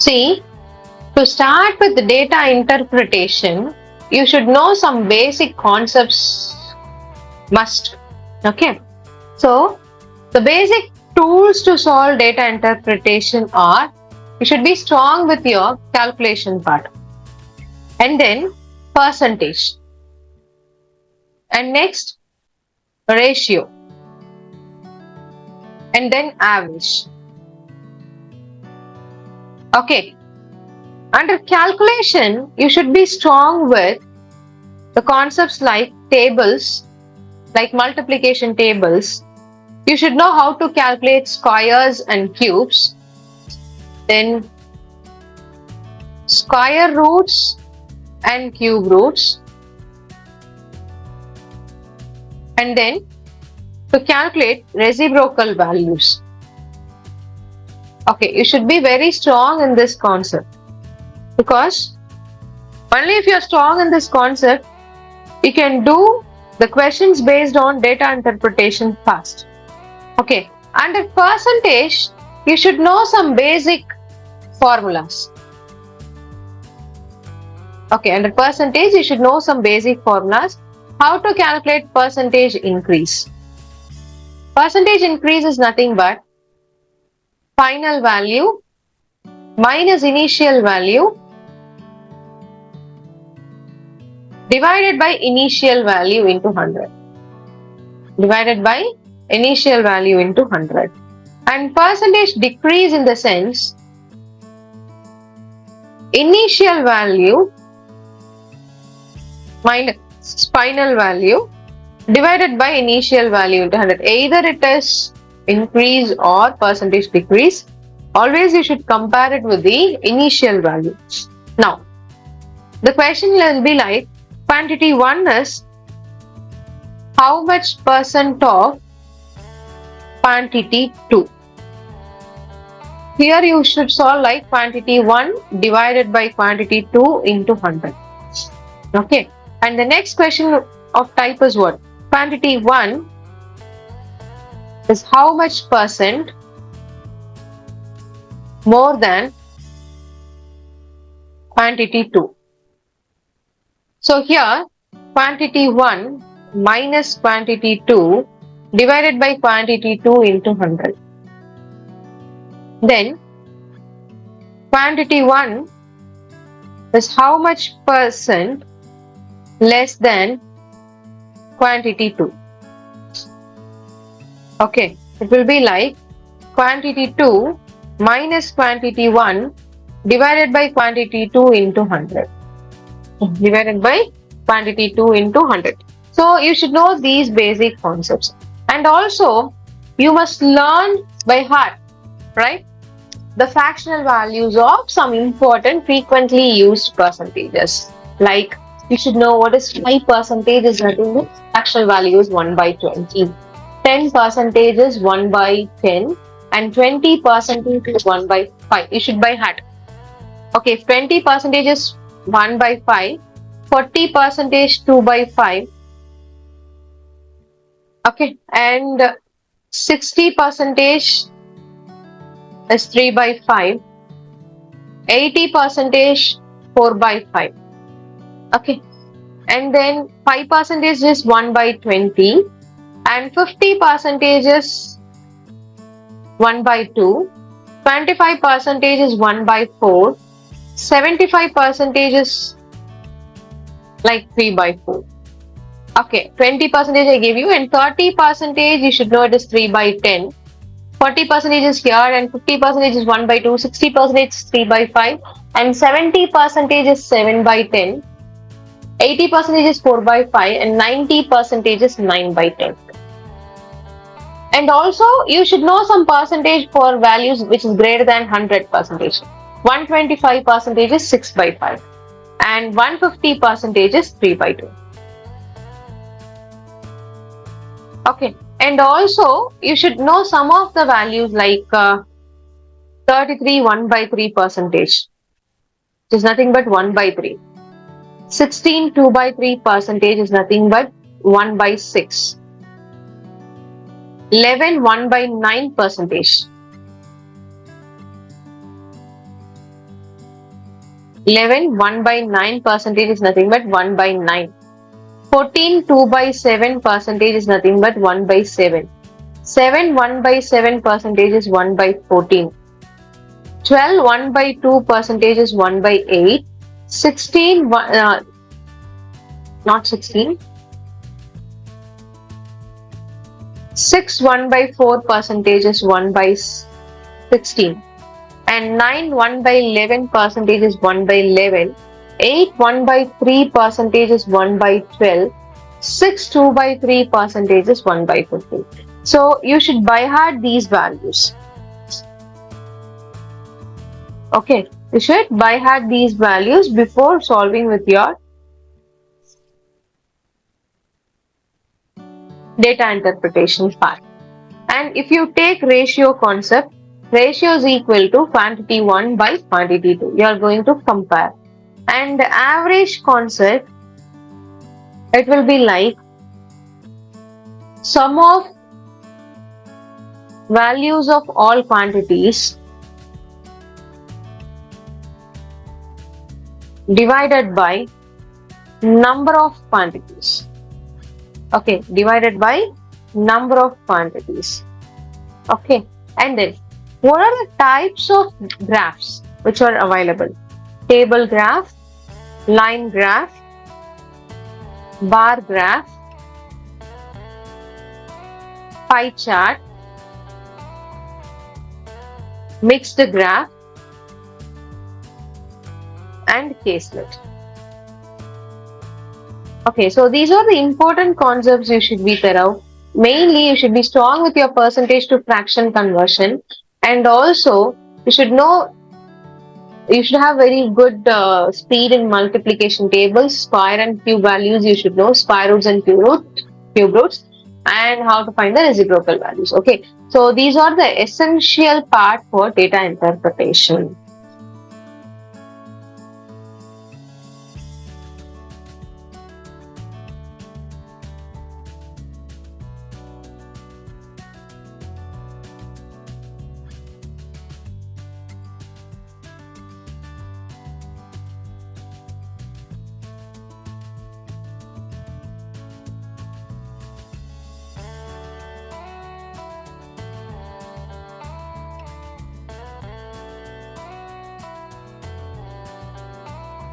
See, to start with the data interpretation, you should know some basic concepts must. Okay. So, the basic tools to solve data interpretation are, you should be strong with your calculation part. And then percentage. And next, ratio. And then average. Okay. Under calculation, you should be strong with the concepts like tables, like multiplication tables. You should know how to calculate squares and cubes. Then square roots and cube roots. And then to calculate reciprocal values. Okay, you should be very strong in this concept, because only if you are strong in this concept, you can do the questions based on data interpretation fast. Okay, under percentage, you should know some basic formulas. Okay, under percentage, you should know some basic formulas. How to calculate percentage increase? Percentage increase is nothing but final value minus initial value divided by initial value into 100. Divided by initial value into 100. And percentage decrease in the sense, initial value minus final value divided by initial value into 100. Either it is increase or percentage decrease. Always you should compare it with the initial value. Now, the question will be like, quantity 1 is how much percent of quantity 2. Here you should solve like quantity 1 divided by quantity 2 into 100. Okay. And the next question of type is what? Quantity 1 is how much percent more than quantity 2. So here quantity 1 minus quantity 2 divided by quantity 2 into 100. Then quantity 1 is how much percent less than quantity 2. Okay, it will be like quantity 2 minus quantity 1 divided by quantity 2 into 100. Divided by quantity 2 into 100. So you should know these basic concepts. And also you must learn by heart, right, the fractional values of some important frequently used percentages. Like you should know what is 5% is nothing but fractional value is 1 by 20. 10% is 1 by 10 and 20% is 1 by 5. You should by heart. Okay, if 20% is 1 by 5, 40% is 2 by 5. Okay, and 60% is 3 by 5. 80% is 4 by 5. Okay, and then 5% is 1 by 20 and 50% is 1 by 2. 25% is 1 by 4. 75% is like 3 by 4. Okay, 20% I gave you, and 30% you should know it is 3 by 10. 40% is here and 50% is 1 by 2. 60% is 3 by 5 and 70% is 7 by 10. 80% is 4 by 5 and 90% is 9 by 10. And also you should know some percentage for values which is greater than 100%. 125% is 6 by 5 and 150% is 3 by 2. Okay, and also you should know some of the values like 33 1 by 3%, which is nothing but 1 by 3. 16 2 by 3% is nothing but 1 by 6. 11 1 by 9%. 11, 1 by 9 percentage is nothing but 1 by 9. 14, 2 by 7 percentage is nothing but 1 by 7. 7, 1 by 7 percentage is 1 by 14. 12, 1 by 2 percentage is 1 by 8. 16, not 16. 6, 1 by 4 percentage is 1 by 16. And 9, 1 by 11 percentage is 1 by 11. 8, 1 by 3 percentage is 1 by 12. 6, 2 by 3 percentage is 1 by 15. So you should by heart these values. Okay, you should by heart these values before solving with your data interpretation part. And if you take ratio concept, ratio is equal to quantity 1 by quantity 2. You are going to compare. And the average concept, it will be like sum of values of all quantities divided by number of quantities. Okay, divided by number of quantities. Okay, and then what are the types of graphs which are available? Table graph, line graph, bar graph, pie chart, mixed graph, and caselet. Okay, so these are the important concepts you should be thorough. Mainly, you should be strong with your percentage to fraction conversion, and also you should know, you should have very good speed in multiplication tables, square and cube values. You should know square roots and cube roots, and how to find the reciprocal values. Okay, so these are the essential part for data interpretation.